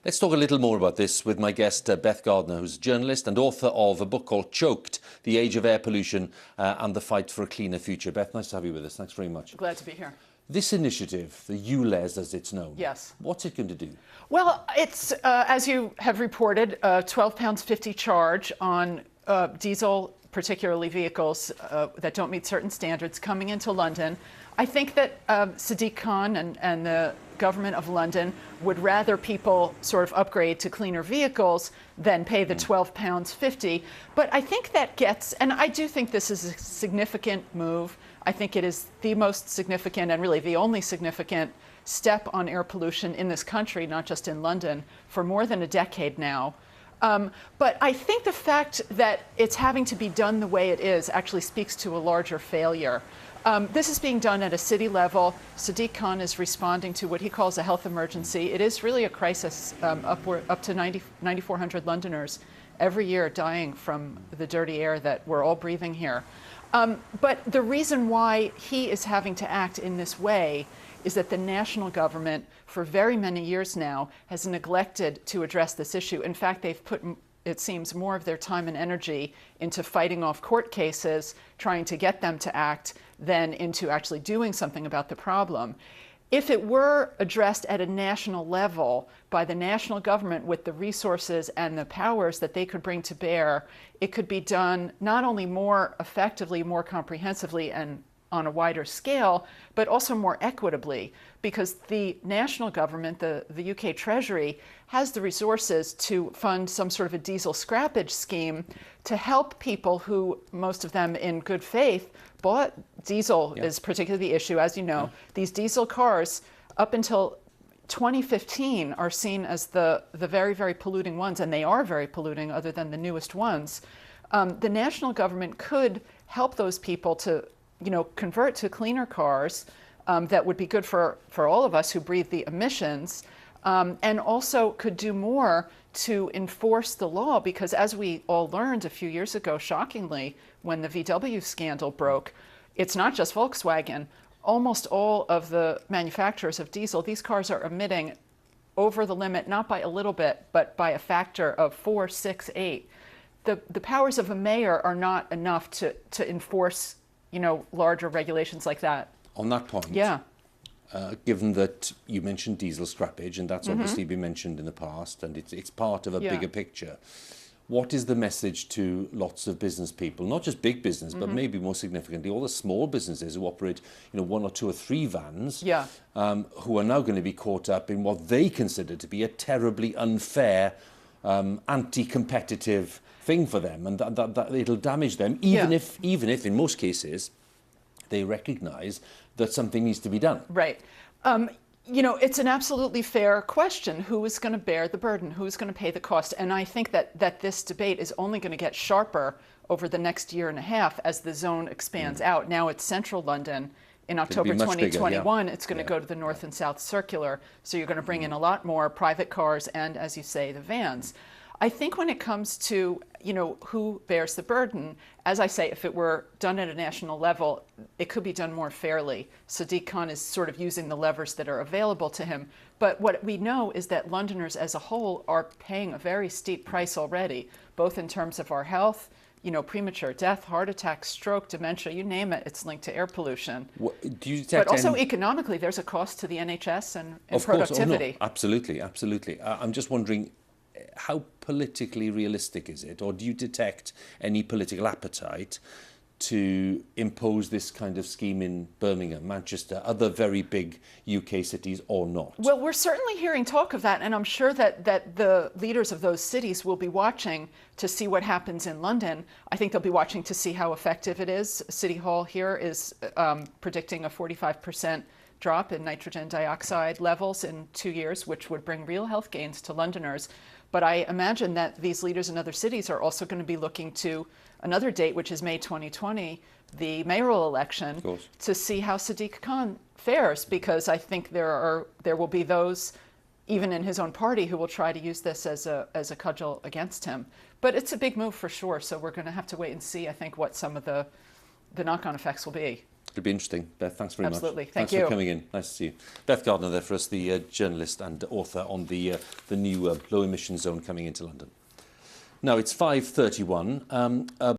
Let's talk a little more about this with my guest, Beth Gardner, who's a journalist and author of a book called Choked, The Age of Air Pollution and the Fight for a Cleaner Future. Beth, nice to have you with us. Thanks very much. Glad to be here. This initiative, the ULEZ as it's known, yes. What's it going to do? Well, it's, as you have reported, £12.50 charge on diesel, particularly vehicles that don't meet certain standards coming into London. I think that Sadiq Khan and the government of London would rather people sort of upgrade to cleaner vehicles than pay the £12.50. But I think that gets, and I do think this is a significant move. I think it is the most significant and really the only significant step on air pollution in this country, not just in London, for more than a decade now. But I think the fact that it's having to be done the way it is actually speaks to a larger failure. This is being done at a city level. Sadiq Khan is responding to what he calls a health emergency. It is really a crisis. Up to 9,400 Londoners every year dying from the dirty air that we're all breathing here. But the reason why he is having to act in this way is that the national government, for very many years now, has neglected to address this issue. In fact, they've put, it seems, more of their time and energy into fighting off court cases, trying to get them to act, than into actually doing something about the problem. If it were addressed at a national level by the national government with the resources and the powers that they could bring to bear, it could be done not only more effectively, more comprehensively, and on a wider scale, but also more equitably, because the national government, the UK Treasury, has the resources to fund some sort of a diesel scrappage scheme to help people who, most of them in good faith, bought diesel. Is particularly the issue, as you know. These diesel cars, up until 2015, are seen as the very, very polluting ones, and they are very polluting other than the newest ones. The national government could help those people to convert to cleaner cars that would be good for all of us who breathe the emissions, and also could do more to enforce the law, because as we all learned a few years ago, shockingly, when the VW scandal broke, it's not just Volkswagen. Almost all of the manufacturers of diesel, these cars are emitting over the limit, not by a little bit, but by a factor of 4, 6, 8. The powers of a mayor are not enough to enforce larger regulations like that. On that point, given that you mentioned diesel scrappage, and that's obviously been mentioned in the past, and it's part of a bigger picture, what is the message to lots of business people, not just big business, but maybe more significantly, all the small businesses who operate, 1 or 2 or 3 vans, who are now going to be caught up in what they consider to be a terribly unfair, anti-competitive thing for them, and that it'll damage them, even if in most cases they recognise that something needs to be done. Right. It's an absolutely fair question. Who is going to bear the burden? Who is going to pay the cost? And I think that this debate is only going to get sharper over the next year and a half as the zone expands out. Now it's central London. In October 2021, it's going to go to the North and South Circular. So you're going to bring in a lot more private cars and, as you say, the vans. I think when it comes to, who bears the burden, as I say, if it were done at a national level, it could be done more fairly. Sadiq Khan is sort of using the levers that are available to him. But what we know is that Londoners as a whole are paying a very steep price already, both in terms of our health, premature death, heart attack, stroke, dementia, you name it, it's linked to air pollution. Do you detect but also economically, there's a cost to the NHS and productivity. Of course. Absolutely, absolutely. I'm just wondering, how politically realistic is it, or do you detect any political appetite to impose this kind of scheme in Birmingham, Manchester, other very big UK cities, or not? Well, we're certainly hearing talk of that, and I'm sure that the leaders of those cities will be watching to see what happens in London. I think they'll be watching to see how effective it is. City Hall here is predicting a 45% drop in nitrogen dioxide levels in 2 years, which would bring real health gains to Londoners. But I imagine that these leaders in other cities are also going to be looking to another date, which is May 2020, the mayoral election, to see how Sadiq Khan fares, because I think there will be those, even in his own party, who will try to use this as a cudgel against him. But it's a big move for sure, so we're going to have to wait and see, I think, what some of the knock-on effects will be. It'll be interesting. Beth, thanks very much. Absolutely. Thanks for coming in. Nice to see you. Beth Gardner there for us, the journalist and author on the new low emission zone coming into London. Now it's 5:31.